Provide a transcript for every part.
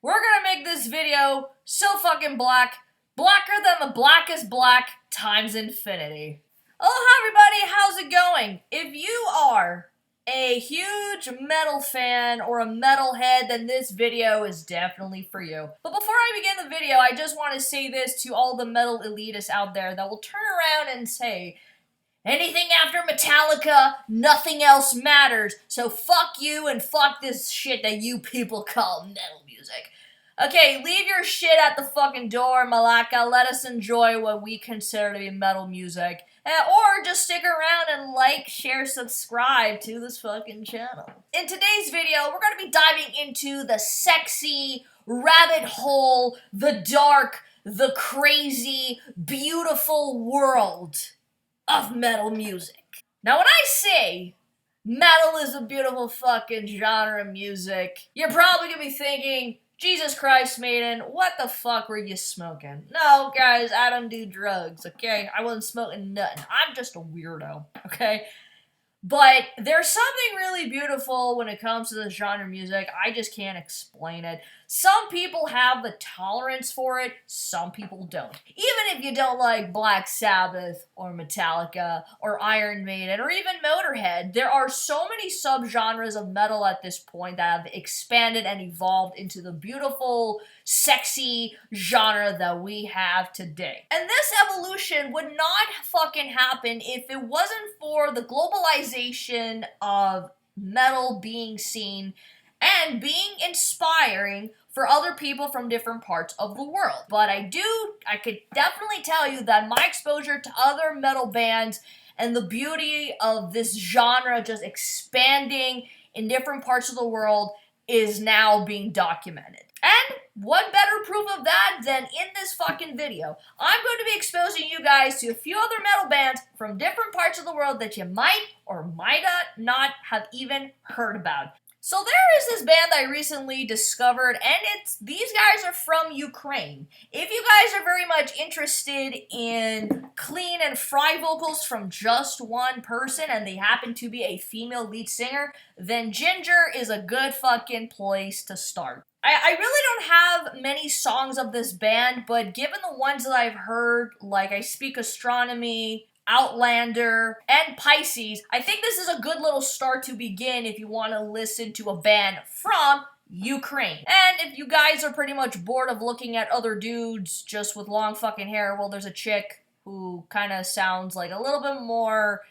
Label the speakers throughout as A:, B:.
A: We're gonna make this video so fucking black, blacker than the blackest black times infinity. Oh, hi everybody, how's it going? If you are a huge metal fan or a metalhead, then this video is definitely for you. But before I begin the video, I just want to say this to all the metal elitists out there that will turn around and say, anything after Metallica, nothing else matters, so fuck you and fuck this shit that you people call metal music. Okay, leave your shit at the fucking door, Malaka. Let us enjoy what we consider to be metal music. Or just stick around and like, share, subscribe to this fucking channel. In today's video, we're going to be diving into the sexy, rabbit hole, the dark, the crazy, beautiful world of metal music. Now when I say metal is a beautiful fucking genre of music, you're probably going to be thinking, Jesus Christ, Maiden, what the fuck were you smoking? No, guys, I don't do drugs, okay? I wasn't smoking nothing. I'm just a weirdo, okay? But there's something really beautiful when it comes to this genre of music. I just can't explain it. Some people have the tolerance for it, some people don't. Even if you don't like Black Sabbath or Metallica or Iron Maiden or even Motorhead, there are so many subgenres of metal at this point that have expanded and evolved into the beautiful, sexy genre that we have today. And this evolution would not fucking happen if it wasn't for the globalization of metal being seen and being inspiring for other people from different parts of the world. But I could definitely tell you that my exposure to other metal bands and the beauty of this genre just expanding in different parts of the world is now being documented. And what better proof of that than in this fucking video? I'm going to be exposing you guys to a few other metal bands from different parts of the world that you might or might not have even heard about. So there is this band I recently discovered, and these guys are from Ukraine. If you guys are very much interested in clean and fry vocals from just one person, and they happen to be a female lead singer, then JINJER is a good fucking place to start. I really don't have many songs of this band, but given the ones that I've heard, like I Speak Astronomy, OUTLANDER, and PISCES, I think this is a good little start to begin if you want to listen to a band from Ukraine. And if you guys are pretty much bored of looking at other dudes just with long fucking hair, well, there's a chick who kind of sounds like a little bit more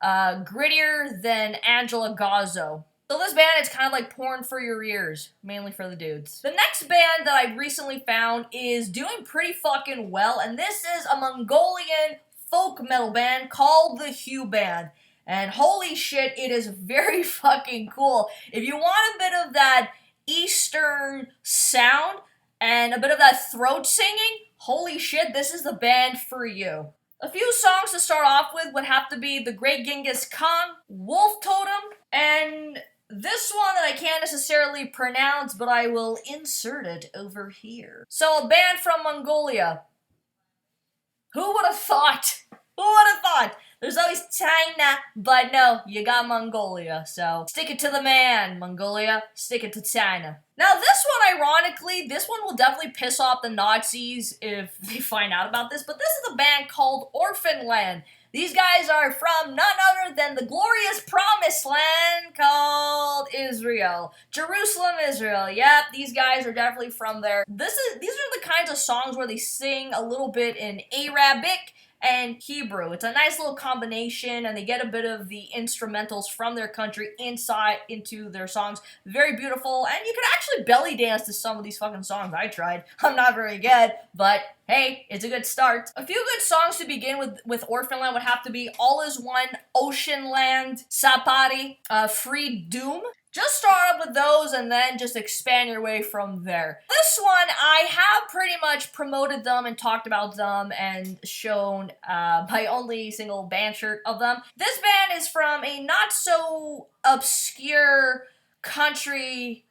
A: grittier than Angela Gazzo. So this band is kind of like porn for your ears, mainly for the dudes. The next band that I recently found is doing pretty fucking well, and this is a Mongolian folk metal band called the YUVE band. And holy shit, it is very fucking cool. If you want a bit of that Eastern sound and a bit of that throat singing, holy shit, this is the band for you. A few songs to start off with would have to be The Great Genghis Khan, Wolf Totem, and this one that I can't necessarily pronounce, but I will insert it over here. So a band from Mongolia. Who would have thought? Who would have thought? There's always China, but no, you got Mongolia, so stick it to the man, Mongolia, stick it to China. Now this one, ironically, this one will definitely piss off the Nazis if they find out about this, but this is a band called ORPHANED. These guys are from none other than the glorious promised land called Israel. Jerusalem, Israel. Yep, these guys are definitely from there. These are the kinds of songs where they sing a little bit in Arabic and Hebrew. It's a nice little combination, and they get a bit of the instrumentals from their country inside into their songs. Very beautiful, and you can actually belly dance to some of these fucking songs. I tried. I'm not very good, but hey, it's a good start. A few good songs to begin with ORPHANED would have to be All Is One, OCEANLAND, SAPARI, FREEDOOM. Just start up with those and then just expand your way from there. This one, I have pretty much promoted them and talked about them and shown my only single band shirt of them. This band is from a not so obscure country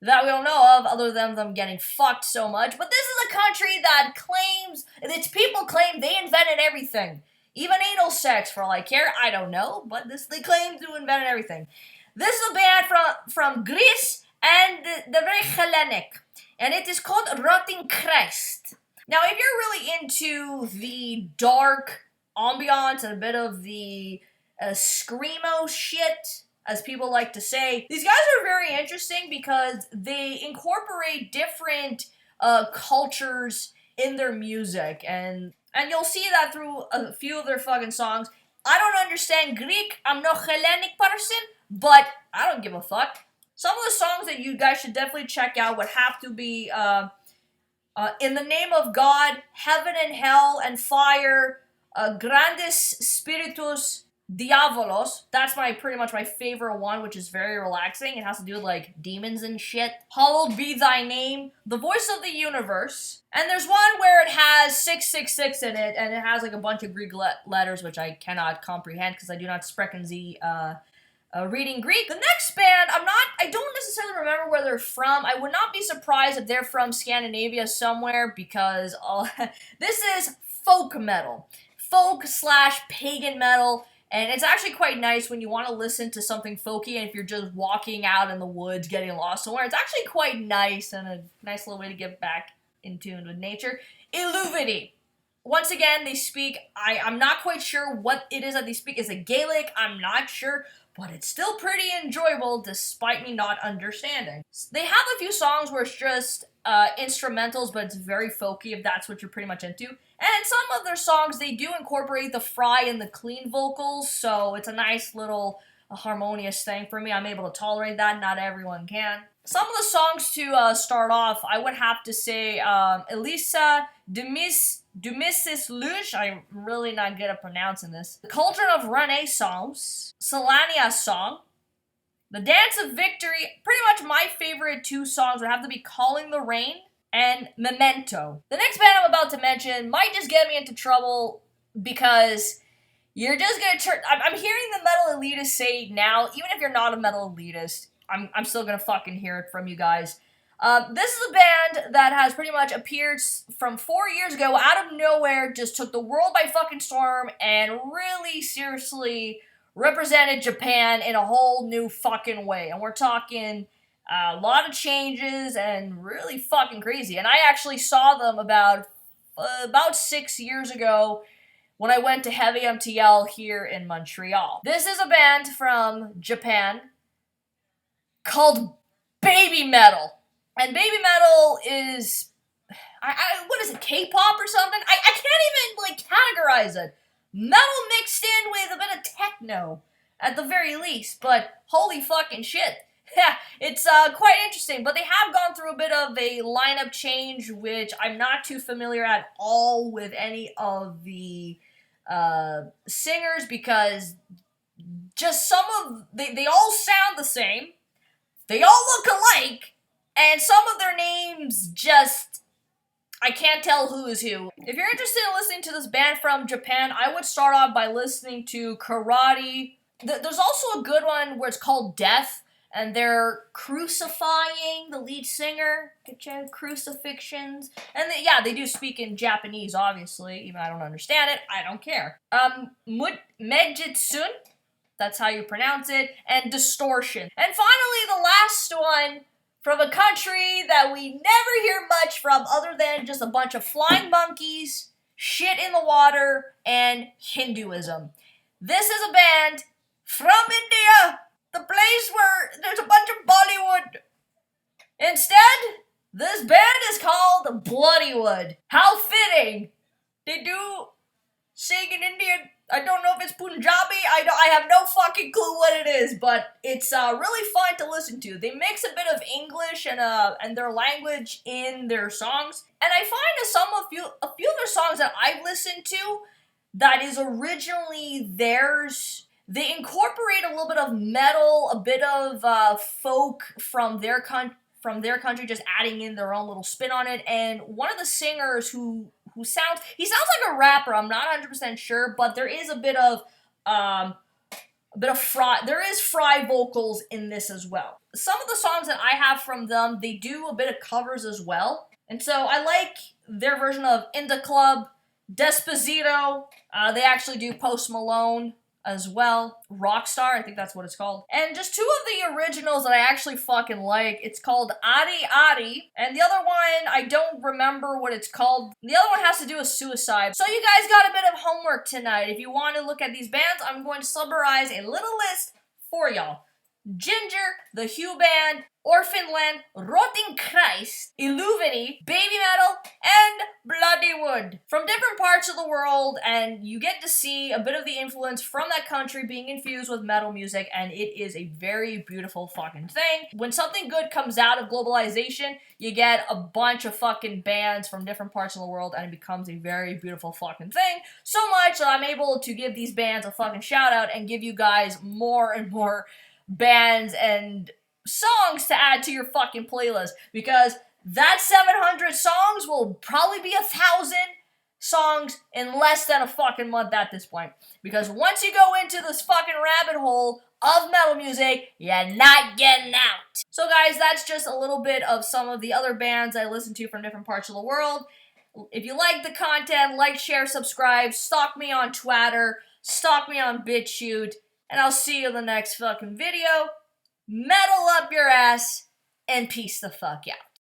A: that we don't know of, other than them getting fucked so much. But this is a country that claims, its people claim they invented everything. Even anal sex, for all I care. I don't know, but they claim to invent everything. This is a band from Greece and the very Hellenic. and it is called Rotting Christ. Now, if you're really into the dark ambiance and a bit of the screamo shit, as people like to say, these guys are very interesting because they incorporate different cultures in their music, and you'll see that through a few of their fucking songs. I don't understand Greek, I'm no Hellenic person, but I don't give a fuck. Some of the songs that you guys should definitely check out would have to be In the Name of God, Heaven and Hell and Fire, Grandis, Spiritus, DIAVOLOUS. That's pretty much my favorite one, which is very relaxing. It has to do with like demons and shit. Hallowed be thy name, The Voice of the Universe. And there's one where it has 666 in it, and it has like a bunch of Greek letters, which I cannot comprehend because I do not sprechen the reading Greek. The next band, I don't necessarily remember where they're from. I would not be surprised if they're from Scandinavia somewhere because this is folk metal. Folk/pagan metal. And it's actually quite nice when you want to listen to something folky and if you're just walking out in the woods getting lost somewhere. It's actually quite nice and a nice little way to get back in tune with nature. ELUEVETIE. Once again, they speak, I'm not quite sure what it is that they speak. Is it Gaelic? I'm not sure. But it's still pretty enjoyable despite me not understanding. They have a few songs where it's just instrumentals, but it's very folky if that's what you're pretty much into. And some of their songs, they do incorporate the fry and the clean vocals, so it's a nice little harmonious thing for me. I'm able to tolerate that, not everyone can. Some of the songs to start off, I would have to say ALESIA, DESSUMIIS LUGE, I'm really not good at pronouncing this. The Cauldron of Renaissance, SLANIA song, The Dance of Victory, pretty much my favorite two songs would have to be Calling the Rain and Memento. The next band I'm about to mention might just get me into trouble because you're just gonna turn, I'm hearing the metal elitists say now, even if you're not a metal elitist, I'm still gonna fucking hear it from you guys. This is a band that has pretty much appeared from 4 years ago, out of nowhere, just took the world by fucking storm, and really seriously represented Japan in a whole new fucking way. And we're talking a lot of changes and really fucking crazy. And I actually saw them about 6 years ago when I went to Heavy MTL here in Montreal. This is a band from Japan called Babymetal. And Babymetal is, what is it, K-pop or something? I can't even, like, categorize it. Metal mixed in with a bit of techno, at the very least, but holy fucking shit. Yeah, it's quite interesting, but they have gone through a bit of a lineup change, which I'm not too familiar at all with any of the singers, because just they all sound the same, they all look alike, and some of their names just, I can't tell who is who. If you're interested in listening to this band from Japan, I would start off by listening to Karate. There's also a good one where it's called Death, and they're crucifying the lead singer. Get crucifixions. And they do speak in Japanese, obviously. Even I don't understand it, I don't care. MEGITSUNE, that's how you pronounce it, and Distortion. And finally, the last one, from a country that we never hear much from other than just a bunch of flying monkeys, shit in the water, and Hinduism. This is a band from India, the place where there's a bunch of Bollywood. Instead, this band is called BLOODYWOOD. How fitting! They do sing in Indian. I don't know if it's Punjabi. I have no fucking clue what it is, but it's really fun to listen to. They mix a bit of English and their language in their songs, and I find a few of their songs that I've listened to that is originally theirs. They incorporate a little bit of metal, a bit of folk from their country, just adding in their own little spin on it. And one of the singers who sounds like a rapper, I'm not 100% sure, but there is a bit of fry vocals in this as well. Some of the songs that I have from them, they do a bit of covers as well. And so I like their version of In the Club, Despacito. They actually do Post Malone. as well. ROCKSTAR, I think that's what it's called. And just two of the originals that I actually fucking like. It's called Ari Ari, and the other one, I don't remember what it's called. The other one has to do with suicide. So you guys got a bit of homework tonight. If you want to look at these bands, I'm going to summarize a little list for y'all. JINJER, the Hue Band, ORPHANED, Rotten Christ, ELUEVETIE, Babymetal, and BLOODYWOOD. From different parts of the world, and you get to see a bit of the influence from that country being infused with metal music, and it is a very beautiful fucking thing. When something good comes out of globalization, you get a bunch of fucking bands from different parts of the world, and it becomes a very beautiful fucking thing. So much that I'm able to give these bands a fucking shout out and give you guys more and more bands and songs to add to your fucking playlist, because that 700 songs will probably be 1,000 songs in less than a fucking month at this point, because once you go into this fucking rabbit hole of metal music, you're not getting out. So guys, that's just a little bit of some of the other bands I listen to from different parts of the world. If you like the content, like, share, subscribe, stalk me on Twitter, stalk me on BitChute, and I'll see you in the next fucking video. Metal up your ass, and peace the fuck out.